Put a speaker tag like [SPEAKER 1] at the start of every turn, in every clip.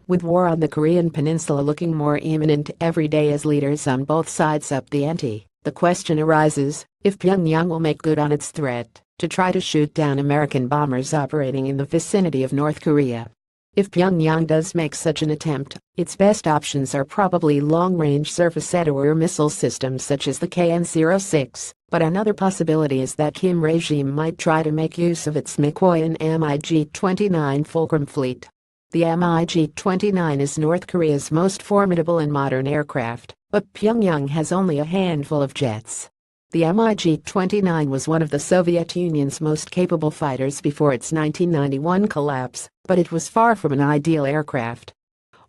[SPEAKER 1] With war on the Korean peninsula looking more imminent every day as leaders on both sides up the ante, the question arises if Pyongyang will make good on its threat to try to shoot down American bombers operating in the vicinity of North Korea. If Pyongyang does make such an attempt, its best options are probably long-range surface-to-air missile systems such as the KN-06, but another possibility is that Kim regime might try to make use of its mig-29 mig-29 Fulcrum fleet. The mig-29 is North Korea's most formidable and modern aircraft, but Pyongyang has only a handful of jets. The mig-29 was one of the Soviet Union's most capable fighters before its 1991 collapse, but it was far from an ideal aircraft.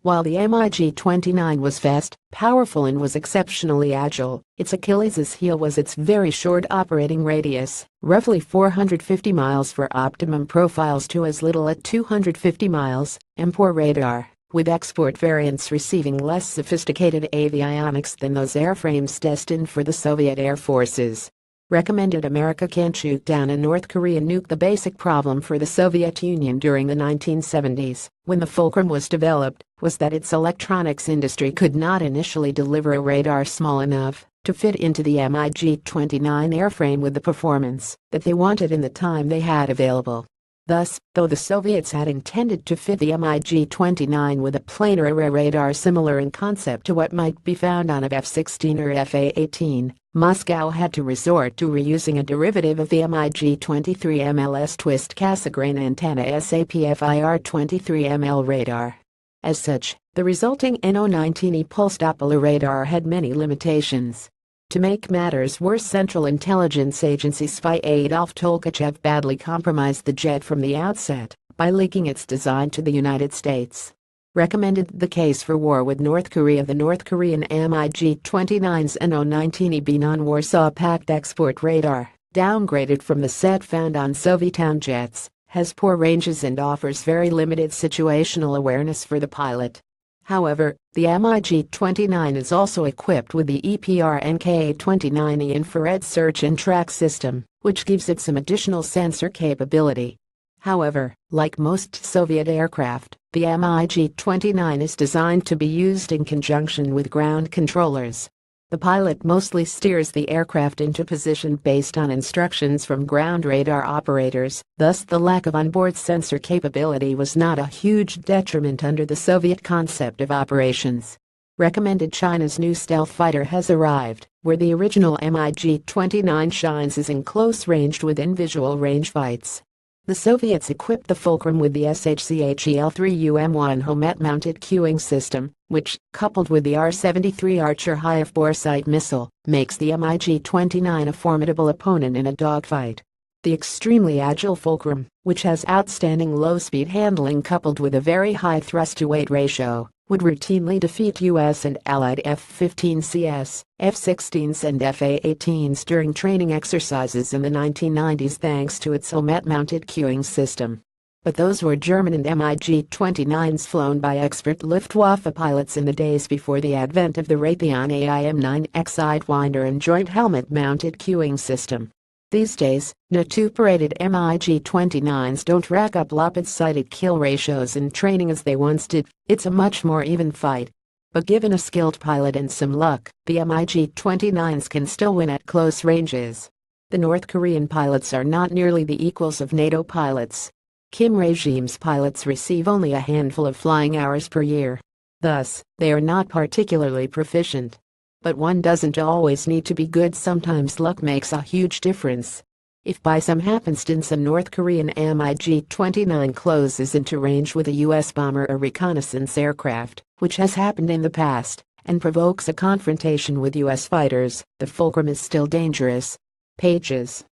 [SPEAKER 1] While the mig-29 was fast, powerful and was exceptionally agile, its Achilles' heel was its very short operating radius, roughly 450 miles for optimum profiles to as little as 250 miles, and poor radar, with export variants receiving less sophisticated avionics than those airframes destined for the Soviet Air Forces. Recommended America can't shoot down a North Korean nuke. The basic problem for the Soviet Union during the 1970s, when the Fulcrum was developed, was that its electronics industry could not initially deliver a radar small enough to fit into the mig-29 airframe with the performance that they wanted in the time they had available. Thus, though the Soviets had intended to fit the mig-29 with a planar array radar similar in concept to what might be found on a F-16 or F-A-18, Moscow had to resort to reusing a derivative of the mig-23 MLS twist Cassegrain antenna SAPFIR-23ML radar. As such, the resulting NO-19E pulsed Doppler radar had many limitations. To make matters worse, Central Intelligence Agency spy Adolf Tolkachev badly compromised the jet from the outset by leaking its design to the United States. Recommended the case for war with North Korea. The North Korean mig-29's NO-19E non-Warsaw Pact export radar, downgraded from the set found on Sovietown jets, has poor ranges and offers very limited situational awareness for the pilot. However, the mig-29 is also equipped with the EPR-NK-29E infrared search and track system, which gives it some additional sensor capability. However, like most Soviet aircraft, the mig-29 is designed to be used in conjunction with ground controllers. The pilot mostly steers the aircraft into position based on instructions from ground radar operators, thus the lack of onboard sensor capability was not a huge detriment under the Soviet concept of operations. Recommended China's new stealth fighter has arrived, where the original mig-29 shines is in close range within visual range fights. The Soviets equipped the Fulcrum with the SHCHEL-3UM-1 helmet-mounted cueing system, which, coupled with the R-73 Archer high-foresight missile, makes the mig-29 a formidable opponent in a dogfight. The extremely agile Fulcrum, which has outstanding low-speed handling coupled with a very high thrust-to-weight ratio, would routinely defeat U.S. and Allied F-15CS, F-16s and F-A-18s during training exercises in the 1990s thanks to its helmet-mounted cueing system. But those were German and mig-29s flown by expert Luftwaffe pilots in the days before the advent of the Raytheon AIM-9X Sidewinder and joint helmet-mounted cueing system. These days, NATO-operated mig-29s don't rack up lopsided kill ratios in training as they once did. It's a much more even fight. But given a skilled pilot and some luck, the mig-29s can still win at close ranges. The North Korean pilots are not nearly the equals of NATO pilots. Kim regime's pilots receive only a handful of flying hours per year. Thus, they are not particularly proficient. But one doesn't always need to be good. Sometimes luck makes a huge difference. If by some happenstance a North Korean mig-29 closes into range with a U.S. bomber or reconnaissance aircraft, which has happened in the past, and provokes a confrontation with U.S. fighters, the Fulcrum is still dangerous. Pages